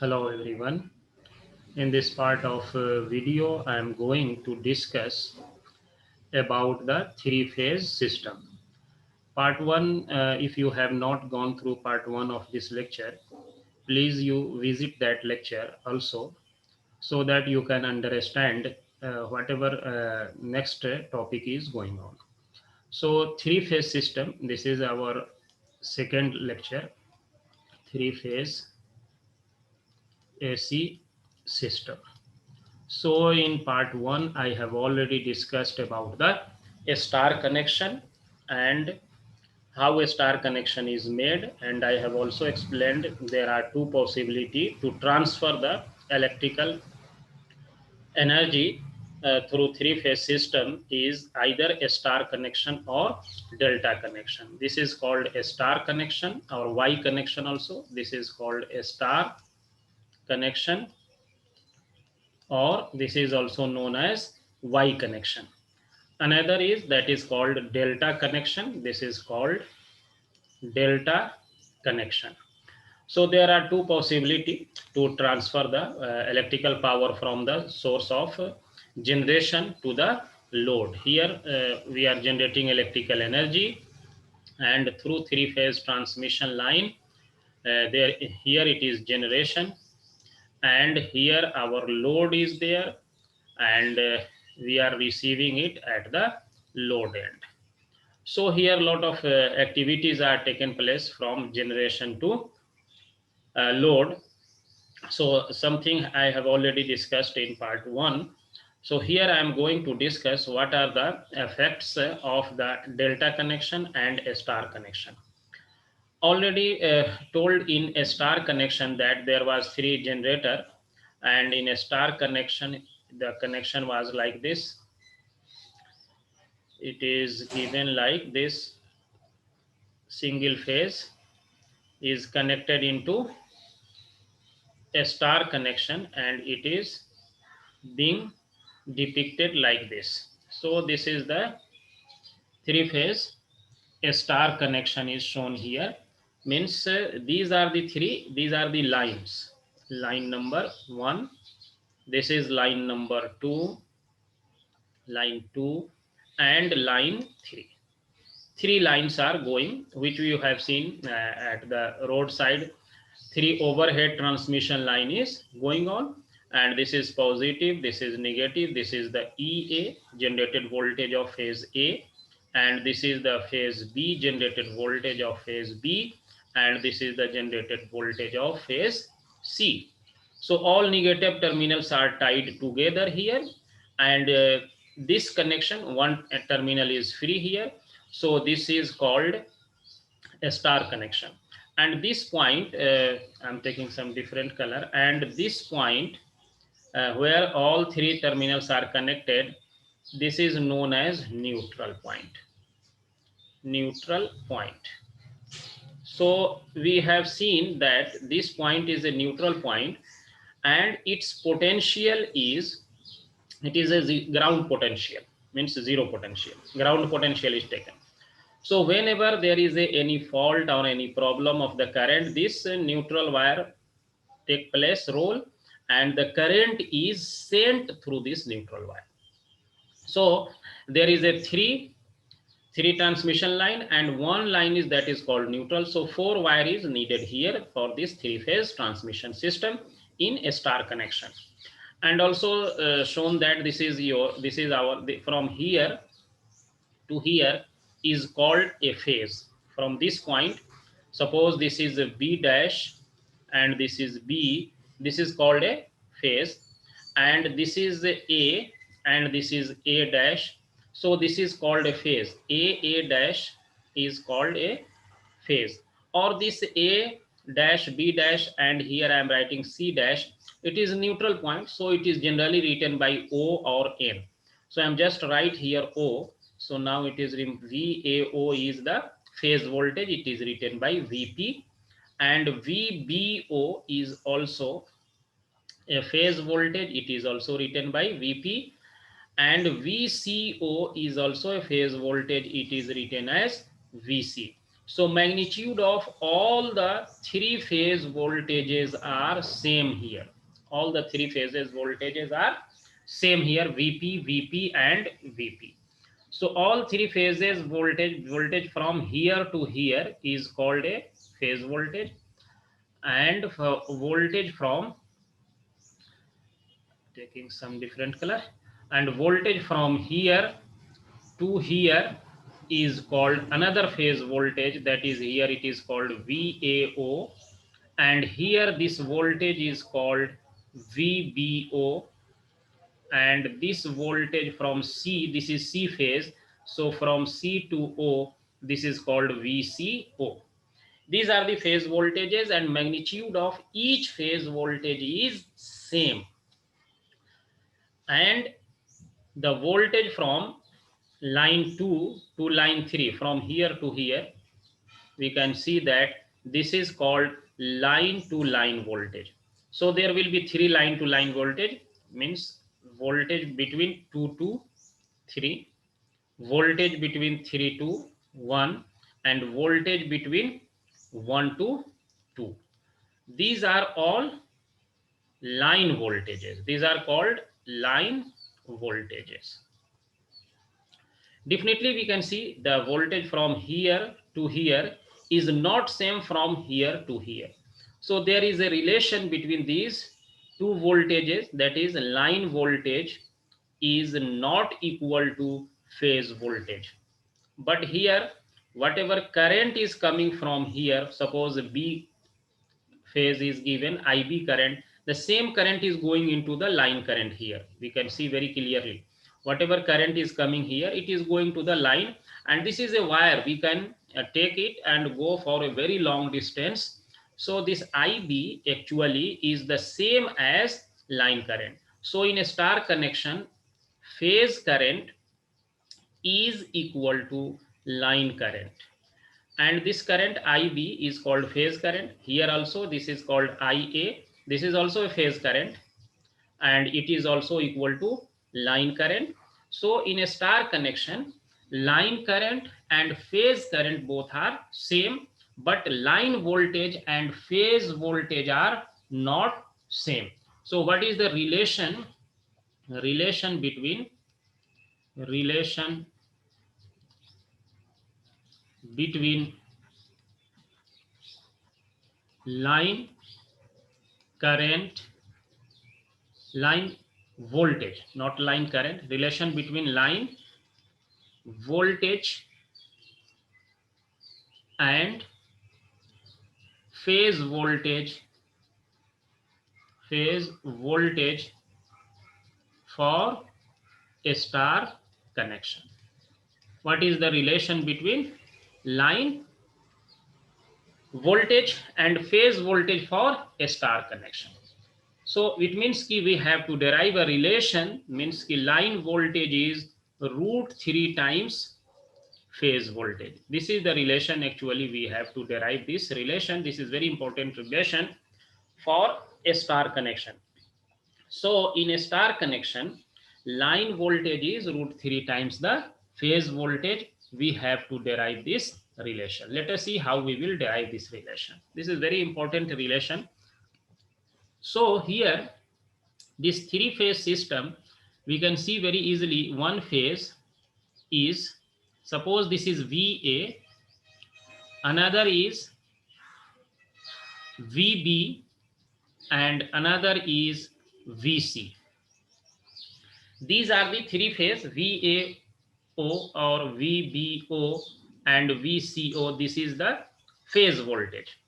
Hello everyone. In this part of video, I am going to discuss about the three-phase system. Part 1, if you have not gone through part 1 of this lecture, please you visit that lecture also so that you can understand whatever next topic is going on. So three-phase system, this is our second lecture, three-phase AC system. So in part 1, I have already discussed about the star connection and how a star connection is made, and I have also explained there are two possibilities to transfer the electrical energy through three-phase system is either a star connection or delta connection. This is called a star connection or Y connection also. This is called a star connection, or this is also known as Y connection. Another is that is called delta connection. This is called delta connection. So there are two possibility to transfer the electrical power from the source of generation to the load. Here we are generating electrical energy, and through three-phase transmission line, there here it is generation, and here our load is there, and we are receiving it at the load end. So here a lot of activities are taken place from generation to load. So something I have already discussed in part 1. So here I am going to discuss what are the effects of the delta connection and a star connection. Already told in a star connection that there was three generator, and in a star connection the connection was like this. It is given like this: single phase is connected into a star connection, and it is being depicted like this. So this is the three phase. A star connection is shown here, means these are the lines. Line number 1, this is line number 2, line 2, and line 3. Three lines are going, which you have seen at the roadside. Three overhead transmission line is going on, and this is positive, this is negative, this is the EA, generated voltage of phase A, and this is the phase B, generated voltage of phase B, and this is the generated voltage of phase C. So all negative terminals are tied together here, and this connection, one terminal is free here. So this is called a star connection. And this point, I'm taking some different color, and this point where all three terminals are connected, this is known as neutral point. Neutral point. So we have seen that this point is a neutral point, and its potential is, it is a ground potential, means zero potential. Ground potential is taken. So whenever there is any fault or any problem of the current, this neutral wire take place role, and the current is sent through this neutral wire. So there is a three transmission line, and one line is that is called neutral. So 4 wire is needed here for this three-phase transmission system in a star connection. And also shown that this is our, from here to here is called a phase. From this point, suppose this is a B dash and this is B, this is called a phase, and this is A and this is A dash, so this is called a phase. A dash is called a phase. Or this A dash, B dash, and here I am writing C dash, it is a neutral point, so it is generally written by O or N. So I'm just write here O. So now it is VAO is the phase voltage, it is written by VP, and VBO is also a phase voltage, it is also written by VP, and VCO is also a phase voltage, it is written as VC. So magnitude of all the three phase voltages are same here. All the three phases voltages are same here, VP, VP and VP. So all three phases voltage from here to here is called a phase voltage, and for voltage from, taking some different color, and voltage from here to here is called another phase voltage, that is here it is called VAO, and here this voltage is called VBO, and this voltage from C, this is C phase, so from C to O this is called VCO. These are the phase voltages, and magnitude of each phase voltage is same, and the voltage from line 2 to line 3, from here to here, we can see that this is called line to line voltage. So there will be three line to line voltage, means voltage between 2 to 3, voltage between 3 to 1, and voltage between 1 to 2. These are all line voltages. These are called line voltages. Definitely we can see the voltage from here to here is not same from here to here. So there is a relation between these two voltages, that is line voltage is not equal to phase voltage. But here whatever current is coming from here, suppose B phase is given IB current, the same current is going into the line current here. We can see very clearly. Whatever current is coming here, it is going to the line, and this is a wire. We can take it and go for a very long distance. So this IB actually is the same as line current. So in a star connection, phase current is equal to line current, and this current IB is called phase current. Here also this is called IA. This is also a phase current, and it is also equal to line current. So in a star connection, line current and phase current both are same, but line voltage and phase voltage are not same. So what is the relation? Relation between line current, line voltage, not line current, relation between line voltage and phase voltage, for a star connection. What is the relation between line voltage and phase voltage for a star connection? So it means ki we have to derive a relation, means ki line voltage is √3 times phase voltage. This is the relation. Actually we have to derive this relation. This is very important relation for a star connection. So in a star connection, line voltage is √3 times the phase voltage. We have to derive this relation. Let us see how we will derive this relation. This is very important relation. So here, this three phase system, we can see very easily one phase is, suppose this is VA, another is VB, and another is VC. These are the three phase, VAO or VBO and VCO. This is the phase voltage.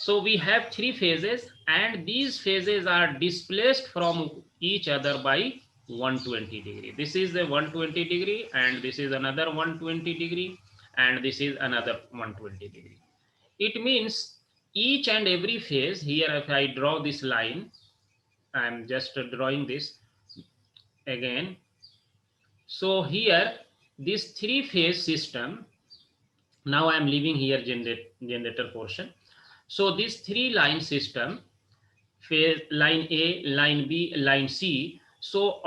So we have three phases, and these phases are displaced from each other by 120 degree. This is a 120 degree, and this is another 120 degree, and this is another 120 degree. It means each and every phase, here if I draw this line, I'm just drawing this again. So here this three phase system, now I'm leaving here generator portion. So this three line system, phase line A, line B, line C. So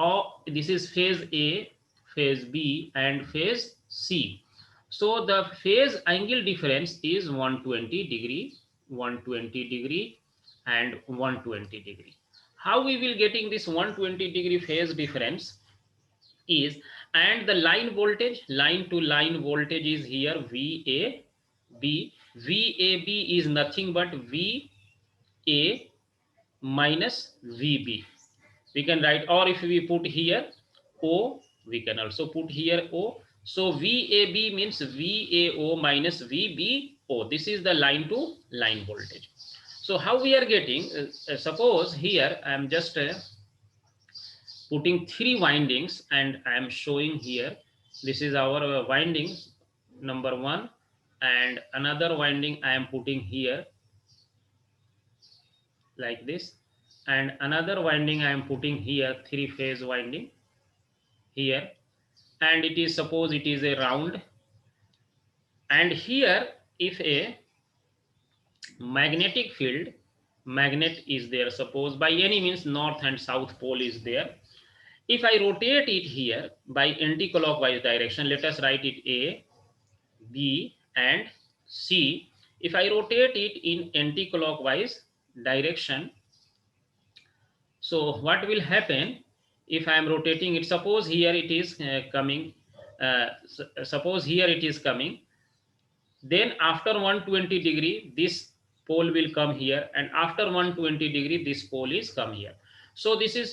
this is phase A, phase B and phase C. So the phase angle difference is 120 degree, 120 degree and 120 degree. How we will getting this 120 degree phase difference is, and the line voltage, line to line voltage is here VAB. VAB is nothing but VA minus VB. We can write, or if we put here O, we can also put here O. So VAB means VAO minus VBO. This is the line to line voltage. So how we are getting, suppose here I am just putting three windings and I am showing here, this is our winding number one, and another winding I am putting here like this, and another winding I am putting here, three phase winding here, and it is, suppose it is a round, and here if a magnetic field, magnet is there, suppose by any means north and south pole is there, if I rotate it here by anti-clockwise direction, let us write it A, B and C. If I rotate it in anti-clockwise direction, so what will happen if I am rotating it? Suppose here it is coming, suppose here it is coming, then after 120 degree this pole will come here, and after 120 degree this pole is come here. So this is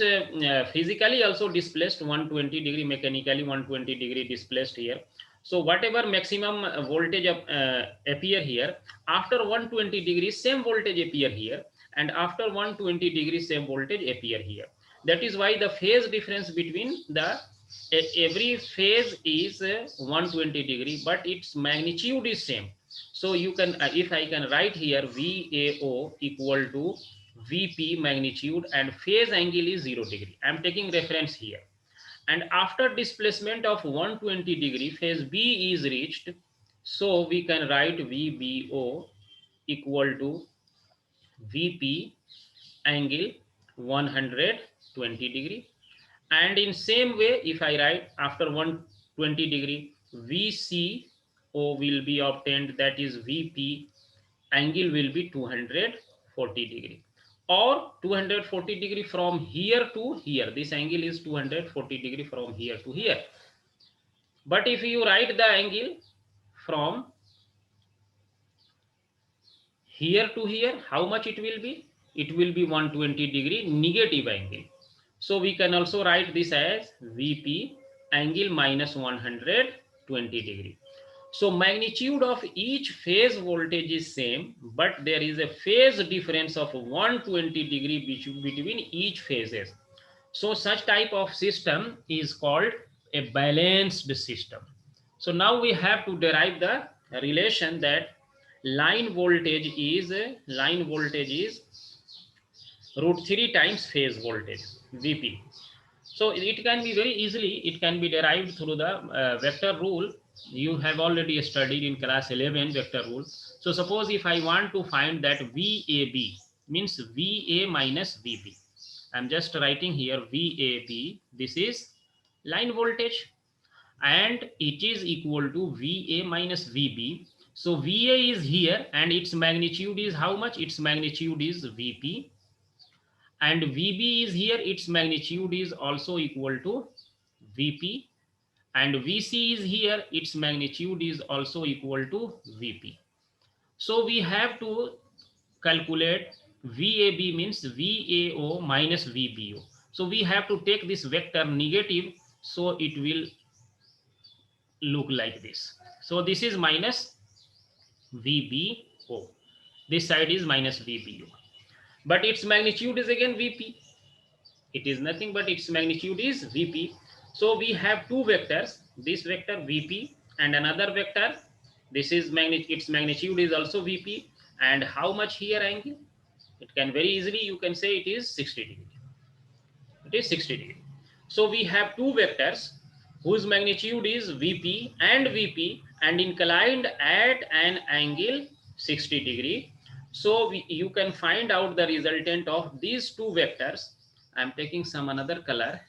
physically also displaced 120 degree, mechanically 120 degree displaced here. So whatever maximum voltage appear here, after 120 degrees same voltage appear here, and after 120 degrees same voltage appear here. That is why the phase difference between the every phase is 120 degree, but its magnitude is same. So you can, if I can write here VAO equal to VP magnitude and phase angle is 0 degree. I am taking reference here. And after displacement of 120 degree, phase B is reached. So we can write VBO equal to VP angle 120 degree. And in same way, if I write after 120 degree, VCO will be obtained, that is VP angle will be 240 degree, or 240 degree from here to here. This angle is 240 degree from here to here. But if you write the angle from here to here, how much it will be? It will be 120 degree negative angle. So we can also write this as VP angle minus 120 degree. So magnitude of each phase voltage is same, but there is a phase difference of 120 degree between each phases. So such type of system is called a balanced system. So now we have to derive the relation that line voltage is root 3 times phase voltage Vp. So it can be very easily, it can be derived through the vector rule. You have already studied in class 11 vector rule. So suppose if I want to find that VAB means VA minus VB, I'm just writing here VAB, this is line voltage, and it is equal to VA minus VB. So VA is here and its magnitude is how much? Its magnitude is VP, and VB is here, its magnitude is also equal to VP, and VC is here, its magnitude is also equal to VP. So we have to calculate VAB means VAO minus VBO. So we have to take this vector negative, so it will look like this. So this is minus VBO. This side is minus VBO. But its magnitude is again VP. It is nothing but its magnitude is VP. So we have two vectors, this vector VP and another vector. This is its magnitude is also VP. And how much here angle? It can very easily, you can say it is 60 degree. It is 60 degree. So we have two vectors whose magnitude is VP and inclined at an angle 60 degree. So you can find out the resultant of these two vectors. I'm taking some another color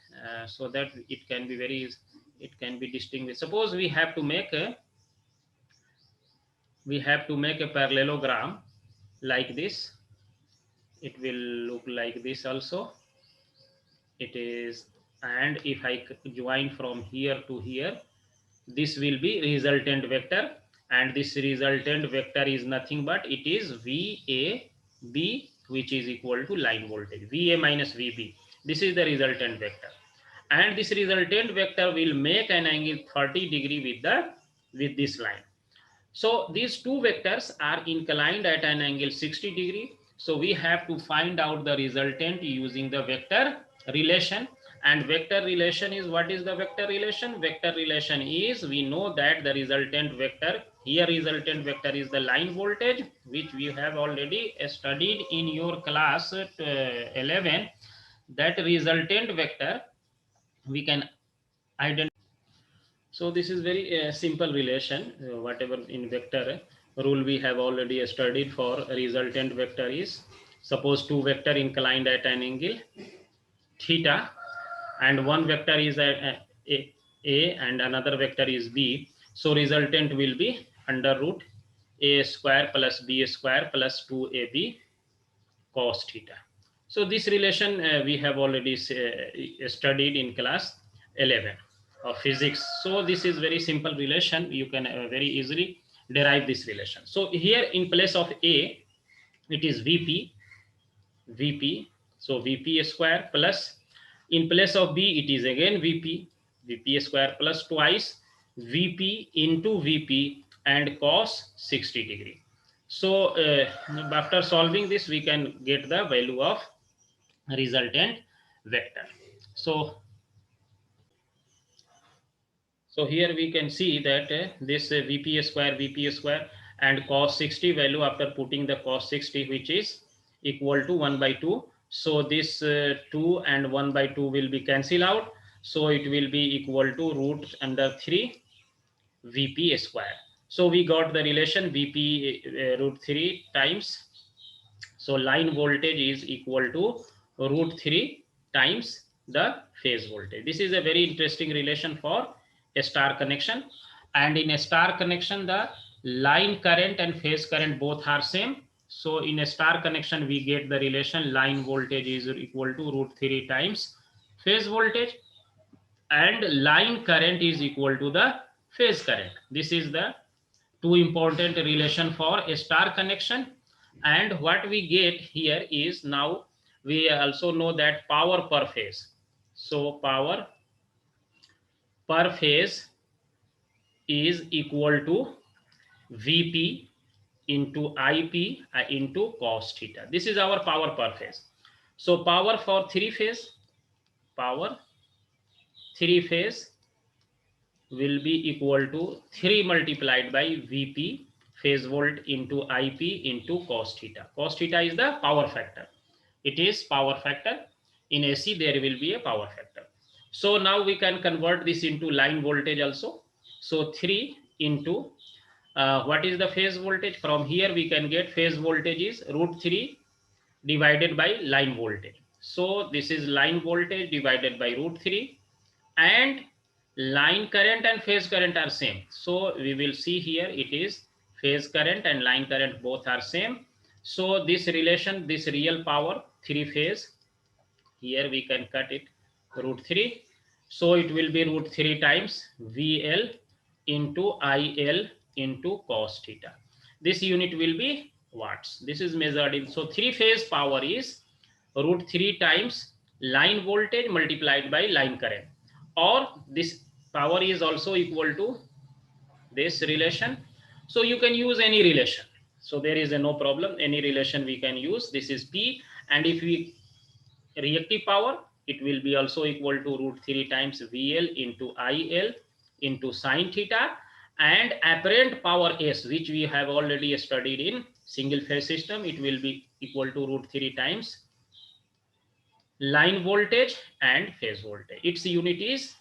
so that it can be distinguished. Suppose we have to make we have to make a parallelogram like this. It will look like this also. It is, and if I join from here to here, this will be resultant vector, and this resultant vector is nothing but it is VAB, which is equal to line voltage, VA minus VB. This is the resultant vector, and this resultant vector will make an angle 30 degree with this line. So these two vectors are inclined at an angle 60 degree. So we have to find out the resultant using the vector relation. And vector relation is, what is the vector relation? Vector relation is, we know that the resultant vector, here resultant vector is the line voltage, which we have already studied in your class 11. That resultant vector we can identify. So this is very simple relation. Whatever in vector rule we have already studied for resultant vector is, suppose two vector inclined at an angle theta, and one vector is a and another vector is b. So resultant will be under root a square plus b square plus 2ab cos theta. So this relation we have already studied in class 11 of physics. So this is very simple relation. You can very easily derive this relation. So here in place of A, it is Vp. So Vp square plus, in place of B, it is again Vp square plus twice Vp into Vp and cos 60 degree. So after solving this, we can get the value of resultant vector. So here we can see that this Vp square and cos 60 value, after putting the cos 60, which is equal to 1 by 2. So this 2 and 1 by 2 will be cancelled out. So it will be equal to root under 3 Vp square. So we got the relation Vp root 3 times. So line voltage is equal to root 3 times the phase voltage. This is a very interesting relation for a star connection. And in a star connection, the line current and phase current both are same. So in a star connection, we get the relation line voltage is equal to root 3 times phase voltage, and line current is equal to the phase current. This is the two important relation for a star connection. And what we get here is, now we also know that power per phase. So power per phase is equal to Vp into Ip into cos theta. This is our power per phase. So power for three phase will be equal to 3 multiplied by Vp phase volt into Ip into cos theta. Cos theta is the power factor. It is power factor. In AC, there will be a power factor. So now we can convert this into line voltage also. So 3 into what is the phase voltage? From here we can get phase voltage is root 3 divided by line voltage. So this is line voltage divided by root 3, and line current and phase current are same. So we will see here it is phase current and line current both are same. So this relation, this real power, three phase, here we can cut it root 3. So it will be root 3 times VL into IL into cos theta. This unit will be watts. This is measured in, so three phase power is root 3 times line voltage multiplied by line current, or this power is also equal to this relation. So you can use any relation. So there is a no problem, any relation we can use. This is P, and if we reactive power, it will be also equal to root 3 times VL into IL into sine theta, and apparent power S, which we have already studied in single phase system, it will be equal to root 3 times line voltage and phase voltage. Its unit is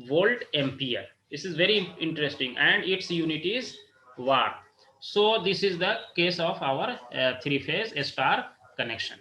volt ampere. This is very interesting, and its unit is watt. So this is the case of our three phase star connection.